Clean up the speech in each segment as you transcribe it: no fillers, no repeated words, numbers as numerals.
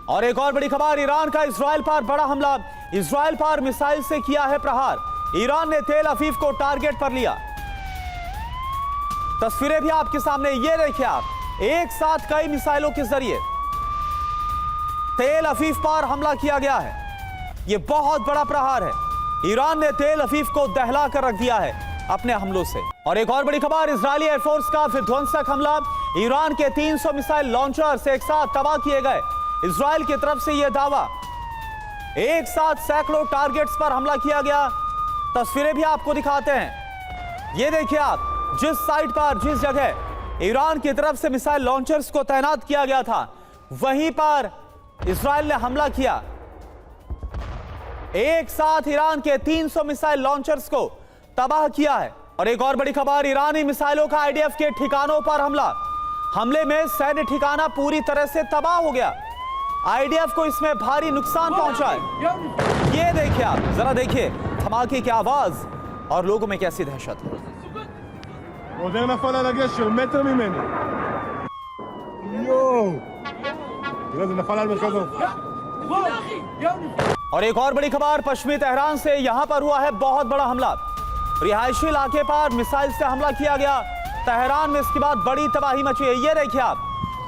और एक और बड़ी खबर, ईरान का इजराइल पर बड़ा हमला। इजराइल पर मिसाइल से किया है प्रहार। ईरान ने तेल अवीव को टारगेट पर लिया। तस्वीरें भी आपके सामने, ये देखिए आप, एक साथ कई मिसाइलों के जरिए तेल अवीव पर हमला किया गया है। यह बहुत बड़ा प्रहार है। ईरान ने तेल अवीव को दहला कर रख दिया है अपने हमलों से। और एक और बड़ी खबर, इजरायली एयरफोर्स का विध्वंसक हमला। ईरान के 300 मिसाइल लॉन्चर्स एक साथ तबाह किए गए। इजराइल की तरफ से यह दावा, एक साथ सैकड़ों टारगेट्स पर हमला किया गया। तस्वीरें भी आपको दिखाते हैं। यह देखिए आप, जिस साइट पर, जिस जगह ईरान की तरफ से मिसाइल लॉन्चर्स को तैनात किया गया था, वहीं पर इजराइल ने हमला किया। एक साथ ईरान के 300 मिसाइल लॉन्चर्स को तबाह किया है। और एक और बड़ी खबर, ईरानी मिसाइलों का आईडीएफ के ठिकानों पर हमला। हमले में सैन्य ठिकाना पूरी तरह से तबाह हो गया। आईडीएफ को इसमें भारी नुकसान पहुंचा है। ये देखिए आप, जरा देखिए धमाके की आवाज और लोगों में कैसी दहशत है। और एक और बड़ी खबर, पश्चिमी तेहरान से यहां पर हुआ है बहुत बड़ा हमला। रिहायशी इलाके पर मिसाइल से हमला किया गया तेहरान में। इसके बाद बड़ी तबाही मची है। ये देखिए आप,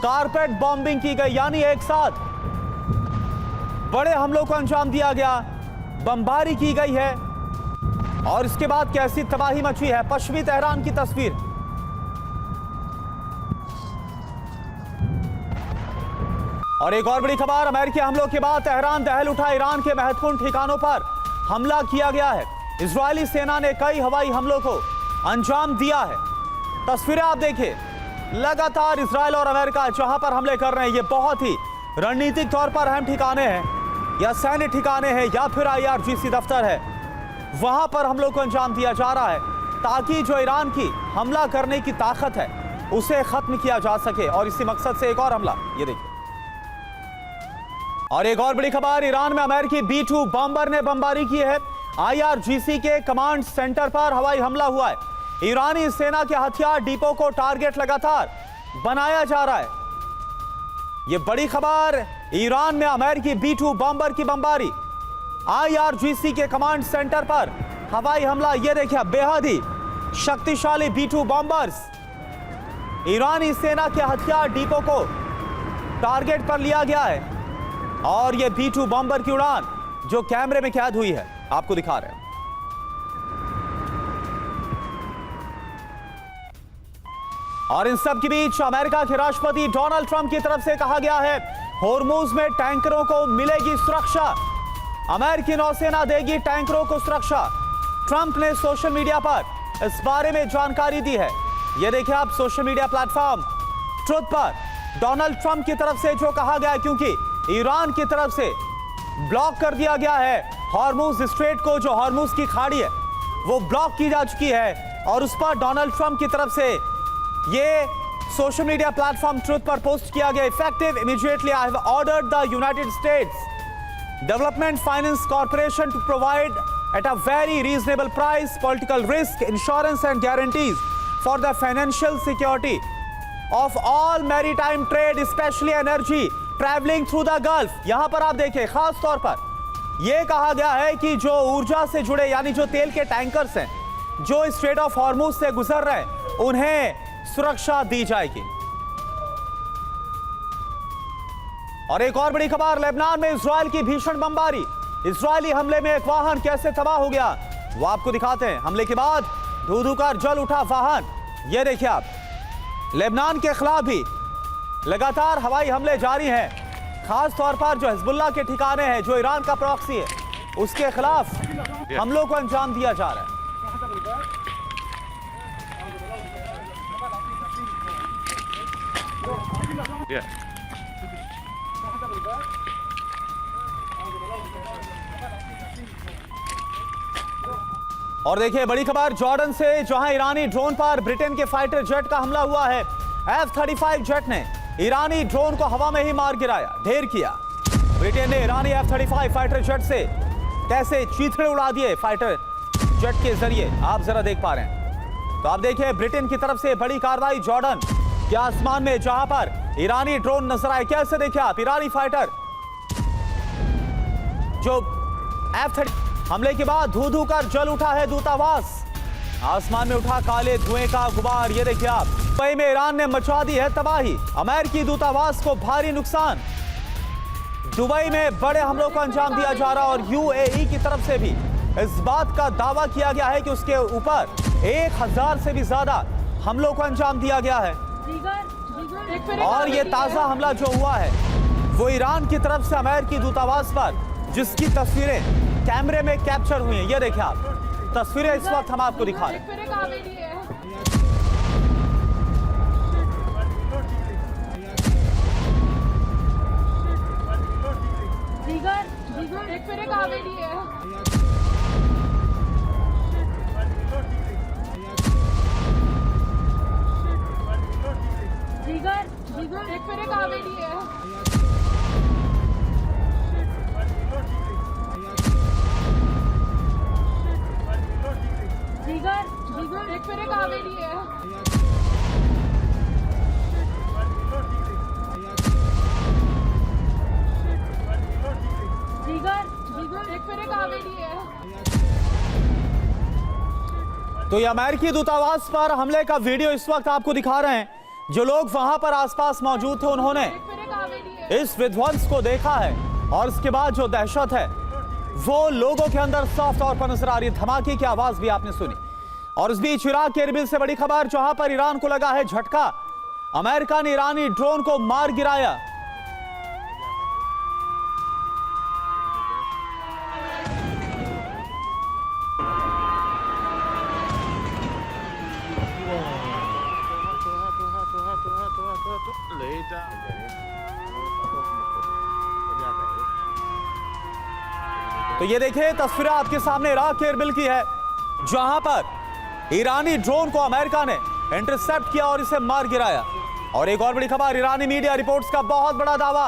कारपेट बॉम्बिंग की गई, यानी एक साथ बड़े हमलों को अंजाम दिया गया, बमबारी की गई है। और इसके बाद कैसी तबाही मची है, पश्चिमी तेहरान की तस्वीर। और एक और बड़ी खबर, अमेरिकी हमलों के बाद तेहरान दहल उठा। ईरान के महत्वपूर्ण ठिकानों पर हमला किया गया है। इजरायली सेना ने कई हवाई हमलों को अंजाम दिया है। तस्वीरें आप देखिए, लगातार इजरायल और अमेरिका जहां पर हमले कर रहे हैं, ये बहुत ही रणनीतिक तौर पर अहम ठिकाने हैं, या सैन्य ठिकाने हैं, या फिर IRGC दफ्तर है, वहां पर हमलों को अंजाम दिया जा रहा है ताकि जो ईरान की हमला करने की ताकत है उसे खत्म किया जा सके। और इसी मकसद से एक और हमला, ये देखिए। और एक और बड़ी खबर, ईरान में अमेरिकी B-2 बॉम्बर ने बमबारी की है। IRGC के कमांड सेंटर पर हवाई हमला हुआ है। ईरानी सेना के हथियार डिपो को टारगेट लगातार बनाया जा रहा है। यह बड़ी खबर, ईरान में अमेरिकी B-2 बॉम्बर की बमबारी, IRGC के कमांड सेंटर पर हवाई हमला। यह देखिए, बेहद ही शक्तिशाली B-2 बॉम्बर्स, ईरानी सेना के हथियार डिपो को टारगेट पर लिया गया है। और यह B-2 बॉम्बर की उड़ान जो कैमरे में कैद हुई है, आपको दिखा रहे हैं। और इन सब के बीच अमेरिका के राष्ट्रपति डोनाल्ड ट्रंप की तरफ से कहा गया है, होर्मुज में टैंकरों को मिलेगी सुरक्षा। अमेरिकी नौसेना देगी टैंकरों को सुरक्षा। ट्रंप ने सोशल मीडिया पर इस बारे में जानकारी दी है। यह देखिए आप, सोशल मीडिया प्लेटफॉर्म ट्रुथ पर डोनाल्ड ट्रंप की तरफ से जो कहा गया है, क्योंकि ईरान की तरफ से ब्लॉक कर दिया गया है हॉर्मुज स्ट्रेट को, जो हॉर्मुज की खाड़ी है वो ब्लॉक की जा चुकी है। और उस पर डोनाल्ड ट्रंप की तरफ से ये सोशल मीडिया प्लेटफॉर्म ट्रुथ पर पोस्ट किया गया, effective immediately I have ordered the United States Development Finance Corporation to provide at a very reasonable price political risk insurance and guarantees for the financial security of all maritime trade, especially energy travelling through the Gulf. यहां पर आप देखिए, खास तौर पर यह कहा गया है कि जो ऊर्जा से जुड़े, यानी जो तेल के टैंकर्स हैं जो स्ट्रेट ऑफ हॉर्मुज से गुजर रहे हैं, उन्हें सुरक्षा दी जाएगी। और एक और बड़ी खबर, लेबनान में इजरायल की भीषण बमबारी। इजरायली हमले में एक वाहन कैसे तबाह हो गया, वो आपको दिखाते हैं। हमले के बाद धू-धू कर जल उठा वाहन। यह देखिए आप, लेबनान के खिलाफ भी लगातार हवाई हमले जारी हैं, खास तौर पर जो हिजबुल्लाह के ठिकाने हैं, जो ईरान का प्रॉक्सी है, उसके खिलाफ हमलों को अंजाम दिया जा रहा है। और देखिए बड़ी खबर, जॉर्डन से, जहां ईरानी ड्रोन पर ब्रिटेन के फाइटर जेट का हमला हुआ है। F-35 जेट ने ईरानी ड्रोन को हवा में ही मार गिराया, ढेर किया। ब्रिटेन ने ईरानी F-35 फाइटर जेट से कैसे चीथड़े उड़ा दिए फाइटर जेट के जरिए, आप जरा देख पा रहे हैं। तो आप देखिए, ब्रिटेन की तरफ से बड़ी कार्रवाई जॉर्डन के आसमान में, जहां पर ईरानी ड्रोन नजर आए। कैसे देखिए आप, ईरानी फाइटर जो F-30 हमले के बाद धू धू कर जल उठा है दूतावास। आसमान में उठा काले धुएं का गुबार। ये देखिए आप, दुबई में ईरान ने मचा दी है तबाही। अमेरिकी दूतावास को भारी नुकसान। दुबई में बड़े हमलों को अंजाम दिया जा रहा और यूएई की तरफ से भी इस बात का दावा किया गया है कि उसके ऊपर 1000 से भी ज्यादा हमलों को अंजाम दिया गया है। और ये ताजा हमला जो हुआ है वो ईरान की तरफ से अमेरिकी दूतावास पर, जिसकी तस्वीरें कैमरे में कैप्चर हुई हैं। ये देखिए आप, तस्वीरें इस वक्त हम आपको दिखा रहे हैं। तो ये अमेरिकी दूतावास पर हमले का वीडियो इस वक्त आपको दिखा रहे हैं। जो लोग वहां पर आसपास मौजूद थे उन्होंने इस विध्वंस को देखा है और इसके बाद जो दहशत है वो लोगों के अंदर साफ तौर पर नजर आ रही है। धमाके की आवाज भी आपने सुनी। और इस बीच इराक के एरबिल से बड़ी खबर, जहां पर ईरान को लगा है झटका। अमेरिका ने ईरानी ड्रोन को मार गिराया। तो ये देखिए तस्वीरें आपके सामने इराक के एरबिल की है, जहां पर ईरानी ड्रोन को अमेरिका ने इंटरसेप्ट किया और इसे मार गिराया। और एक और बड़ी खबर, ईरानी मीडिया रिपोर्ट्स का बहुत बड़ा दावा,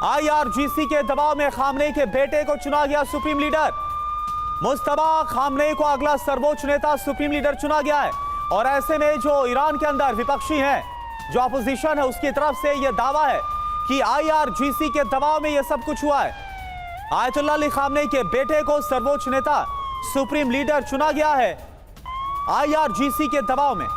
IRGC के दबाव में खामनेई के बेटे को चुना गया सुप्रीम लीडर। मुस्तफा खामनेई को अगला सर्वोच्च नेता सुप्रीम लीडर चुना गया है। और ऐसे में जो ईरान के अंदर विपक्षी हैं, जो अपोजिशन है, उसकी तरफ से यह दावा है कि IRGC के दबाव में यह सब कुछ हुआ है। आयतुल्लाह अली खामनेई के बेटे को सर्वोच्च नेता सुप्रीम लीडर चुना गया है IRGC के दबाव में।